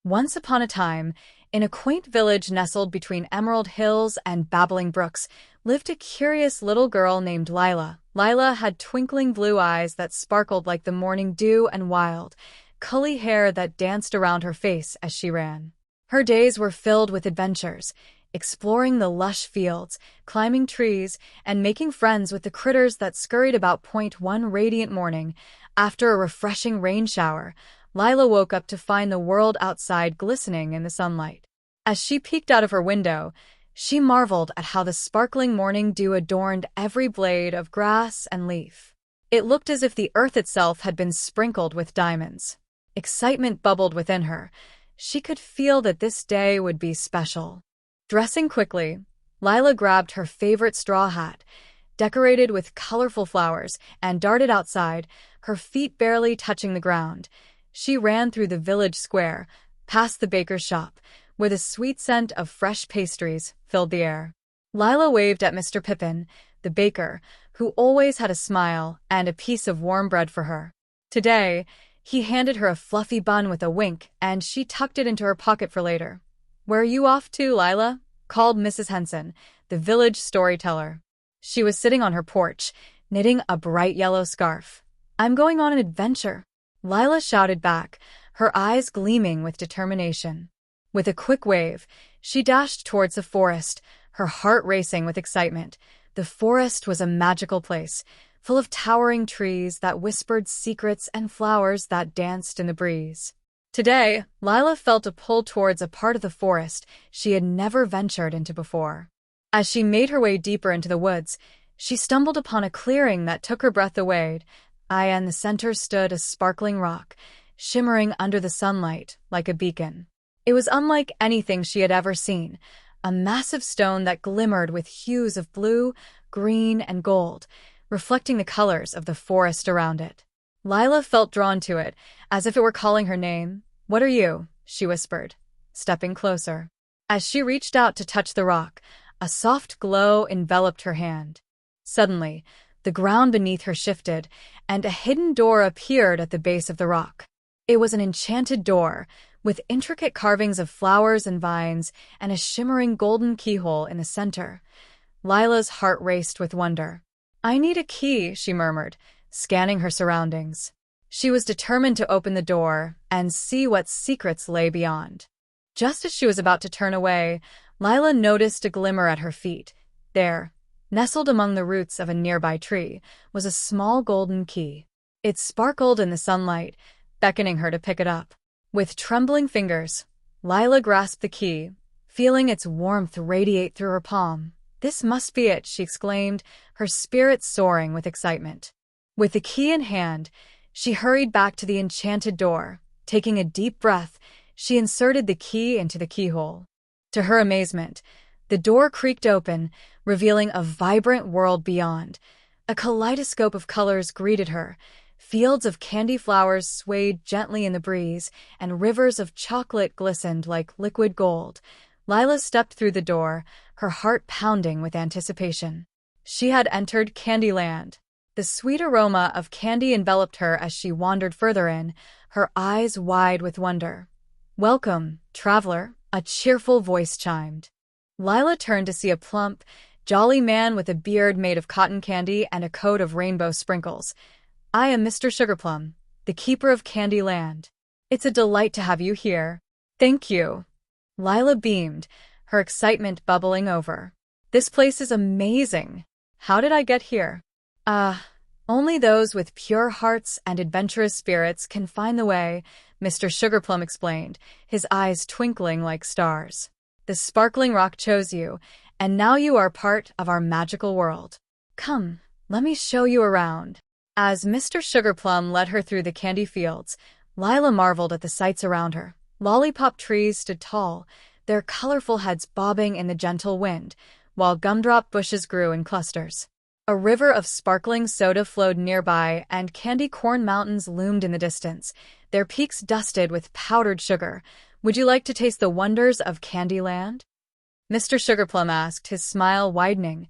Once upon a time, in a quaint village nestled between emerald hills and babbling brooks, lived a curious little girl named Lila. Lila had twinkling blue eyes that sparkled like the morning dew and wild, curly hair that danced around her face as she ran. Her days were filled with adventures, exploring the lush fields, climbing trees, and making friends with the critters that scurried about. One radiant morning, after a refreshing rain shower, Lila woke up to find the world outside glistening in the sunlight. As she peeked out of her window, she marveled at how the sparkling morning dew adorned every blade of grass and leaf. It looked as if the earth itself had been sprinkled with diamonds. Excitement bubbled within her. She could feel that this day would be special. Dressing quickly, Lila grabbed her favorite straw hat, decorated with colorful flowers, and darted outside, her feet barely touching the ground. She ran through the village square, past the baker's shop, where the sweet scent of fresh pastries filled the air. Lila waved at Mr. Pippin, the baker, who always had a smile and a piece of warm bread for her. Today, he handed her a fluffy bun with a wink, and she tucked it into her pocket for later. "Where are you off to, Lila?" called Mrs. Henson, the village storyteller. She was sitting on her porch, knitting a bright yellow scarf. "I'm going on an adventure," Lila shouted back, her eyes gleaming with determination. With a quick wave, she dashed towards the forest, her heart racing with excitement. The forest was a magical place, full of towering trees that whispered secrets and flowers that danced in the breeze. Today, Lila felt a pull towards a part of the forest she had never ventured into before. As she made her way deeper into the woods, she stumbled upon a clearing that took her breath away. In the center stood a sparkling rock, shimmering under the sunlight like a beacon. It was unlike anything she had ever seen, a massive stone that glimmered with hues of blue, green, and gold, reflecting the colors of the forest around it. Lila felt drawn to it, as if it were calling her name. "What are you?" she whispered, stepping closer. As she reached out to touch the rock, a soft glow enveloped her hand. Suddenly, the ground beneath her shifted, and a hidden door appeared at the base of the rock. It was an enchanted door, with intricate carvings of flowers and vines, and a shimmering golden keyhole in the center. Lila's heart raced with wonder. "I need a key," she murmured, scanning her surroundings. She was determined to open the door and see what secrets lay beyond. Just as she was about to turn away, Lila noticed a glimmer at her feet. There, nestled among the roots of a nearby tree, was a small golden key. It sparkled in the sunlight, beckoning her to pick it up. With trembling fingers, Lila grasped the key, feeling its warmth radiate through her palm. "This must be it," she exclaimed, her spirits soaring with excitement. With the key in hand, she hurried back to the enchanted door. Taking a deep breath, she inserted the key into the keyhole. To her amazement, the door creaked open, revealing a vibrant world beyond. A kaleidoscope of colors greeted her. Fields of candy flowers swayed gently in the breeze, and rivers of chocolate glistened like liquid gold. Lila stepped through the door, her heart pounding with anticipation. She had entered Candyland. The sweet aroma of candy enveloped her as she wandered further in, her eyes wide with wonder. "Welcome, traveler," a cheerful voice chimed. Lila turned to see a plump, jolly man with a beard made of cotton candy and a coat of rainbow sprinkles. "I am Mr. Sugarplum, the keeper of Candyland. It's a delight to have you here." "Thank you." Lila beamed, her excitement bubbling over. "This place is amazing. How did I get here?" Only those with pure hearts and adventurous spirits can find the way," Mr. Sugarplum explained, his eyes twinkling like stars. "The sparkling rock chose you, and now you are part of our magical world. Come, let me show you around." As Mr. Sugarplum led her through the candy fields, Lila marveled at the sights around her. Lollipop trees stood tall, their colorful heads bobbing in the gentle wind, while gumdrop bushes grew in clusters. A river of sparkling soda flowed nearby, and candy corn mountains loomed in the distance, their peaks dusted with powdered sugar. "Would you like to taste the wonders of Candyland?" Mr. Sugarplum asked, his smile widening.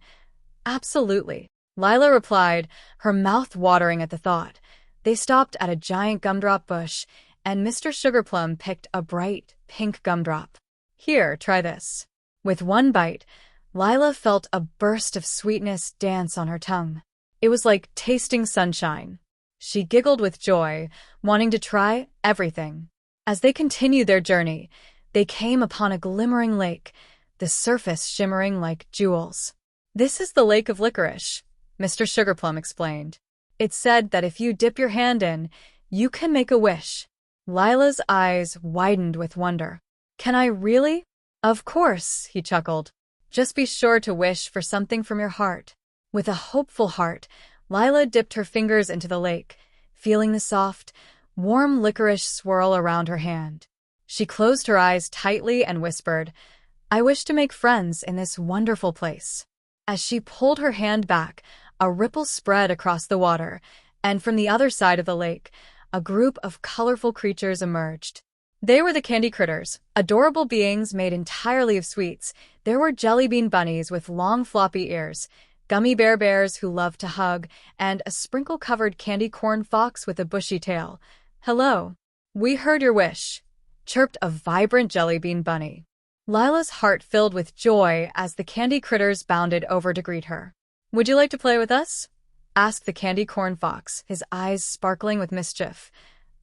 "Absolutely," Lila replied, her mouth watering at the thought. They stopped at a giant gumdrop bush, and Mr. Sugarplum picked a bright, pink gumdrop. Here, try this. With one bite, Lila felt a burst of sweetness dance on her tongue. It was like tasting sunshine. She giggled with joy, wanting to try everything. As they continued their journey, they came upon a glimmering lake, the surface shimmering like jewels. "This is the Lake of Licorice," Mr. Sugarplum explained. "It's said that if you dip your hand in, you can make a wish." Lila's eyes widened with wonder. "Can I really?" "Of course," he chuckled. "Just be sure to wish for something from your heart." With a hopeful heart, Lila dipped her fingers into the lake, feeling the soft, warm licorice swirl around her hand. She closed her eyes tightly and whispered, "I wish to make friends in this wonderful place." As she pulled her hand back, a ripple spread across the water, and from the other side of the lake, a group of colorful creatures emerged. They were the Candy Critters, adorable beings made entirely of sweets. There were jelly bean bunnies with long floppy ears, gummy bears who loved to hug, and a sprinkle-covered candy corn fox with a bushy tail. "Hello. We heard your wish," chirped a vibrant jelly bean bunny. Lila's heart filled with joy as the Candy Critters bounded over to greet her. "Would you like to play with us?" asked the candy corn fox, his eyes sparkling with mischief.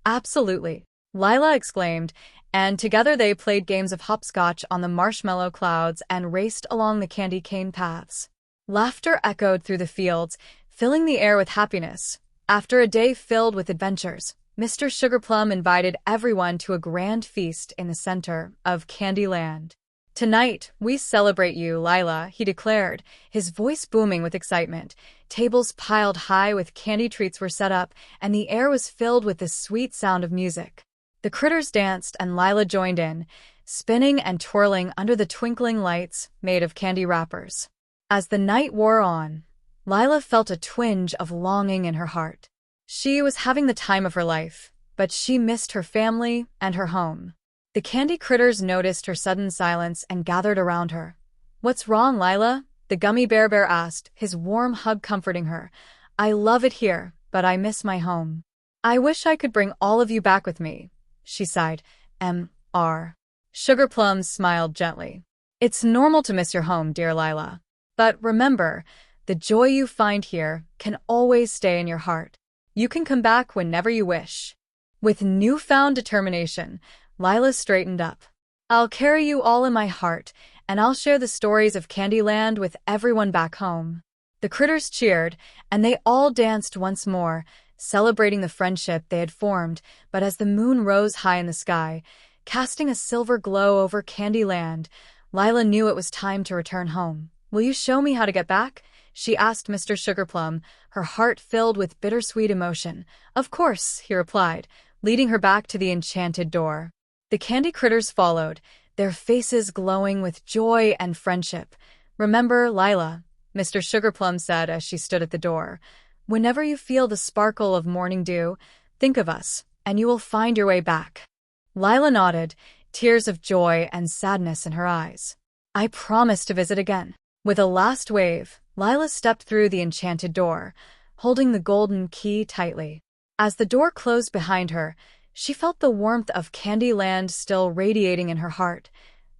"Absolutely," Lila exclaimed, and together they played games of hopscotch on the marshmallow clouds and raced along the candy cane paths. Laughter echoed through the fields, filling the air with happiness. After a day filled with adventures, Mr. Sugarplum invited everyone to a grand feast in the center of Candyland. "Tonight, we celebrate you, Lila," he declared, his voice booming with excitement. Tables piled high with candy treats were set up, and the air was filled with the sweet sound of music. The critters danced, and Lila joined in, spinning and twirling under the twinkling lights made of candy wrappers. As the night wore on, Lila felt a twinge of longing in her heart. She was having the time of her life, but she missed her family and her home. The Candy Critters noticed her sudden silence and gathered around her. "What's wrong, Lila?" the Gummy Bear asked, his warm hug comforting her. "I love it here, but I miss my home." "I wish I could bring all of you back with me," she sighed. Mr. Sugarplum smiled gently. "It's normal to miss your home, dear Lila. But remember, the joy you find here can always stay in your heart. You can come back whenever you wish." With newfound determination, Lila straightened up. "I'll carry you all in my heart, and I'll share the stories of Candyland with everyone back home." The critters cheered, and they all danced once more, celebrating the friendship they had formed. But as the moon rose high in the sky, casting a silver glow over Candyland, Lila knew it was time to return home. "Will you show me how to get back?" she asked Mr. Sugarplum, her heart filled with bittersweet emotion. "Of course," he replied, leading her back to the enchanted door. The Candy Critters followed, their faces glowing with joy and friendship. "Remember, Lila," Mr. Sugarplum said as she stood at the door, "whenever you feel the sparkle of morning dew, think of us, and you will find your way back." Lila nodded, tears of joy and sadness in her eyes. "I promise to visit again." With a last wave, Lila stepped through the enchanted door, holding the golden key tightly. As the door closed behind her, she felt the warmth of Candyland still radiating in her heart.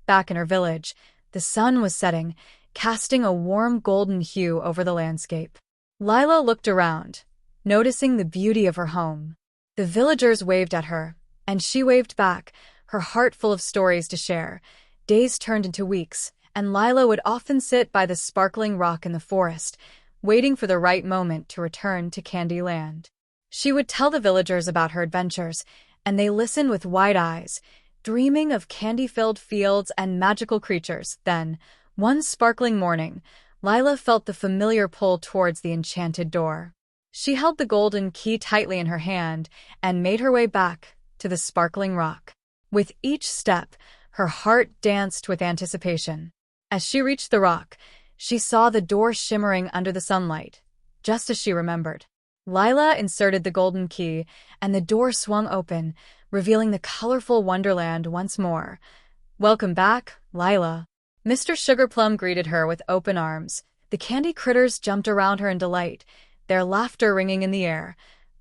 Back in her village, the sun was setting, casting a warm golden hue over the landscape. Lila looked around, noticing the beauty of her home. The villagers waved at her, and she waved back, her heart full of stories to share. Days turned into weeks, and Lila would often sit by the sparkling rock in the forest, waiting for the right moment to return to Candyland. She would tell the villagers about her adventures, and they listened with wide eyes, dreaming of candy-filled fields and magical creatures. Then, one sparkling morning, Lila felt the familiar pull towards the enchanted door. She held the golden key tightly in her hand and made her way back to the sparkling rock. With each step, her heart danced with anticipation. As she reached the rock, she saw the door shimmering under the sunlight, just as she remembered. Lila inserted the golden key, and the door swung open, revealing the colorful wonderland once more. "Welcome back, Lila." Mr. Sugarplum greeted her with open arms. The Candy Critters jumped around her in delight, their laughter ringing in the air.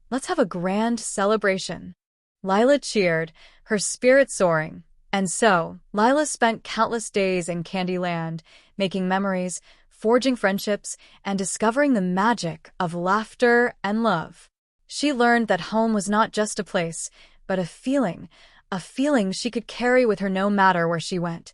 "Let's have a grand celebration." Lila cheered, her spirit soaring. And so, Lila spent countless days in Candyland, making memories, forging friendships, and discovering the magic of laughter and love. She learned that home was not just a place, but a feeling she could carry with her no matter where she went.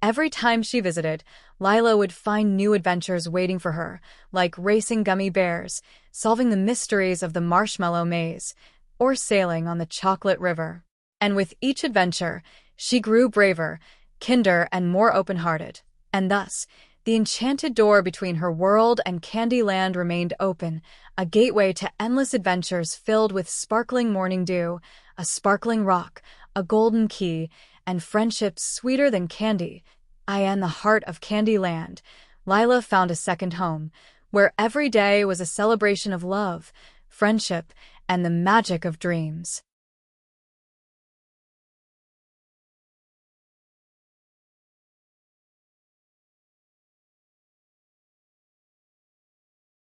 Every time she visited, Lila would find new adventures waiting for her, like racing gummy bears, solving the mysteries of the marshmallow maze, or sailing on the chocolate river. And with each adventure, she grew braver, kinder, and more open-hearted. And thus, the enchanted door between her world and Candyland remained open, a gateway to endless adventures filled with sparkling morning dew, a sparkling rock, a golden key, and friendships sweeter than candy. In the heart of Candyland, Lila found a second home, where every day was a celebration of love, friendship, and the magic of dreams.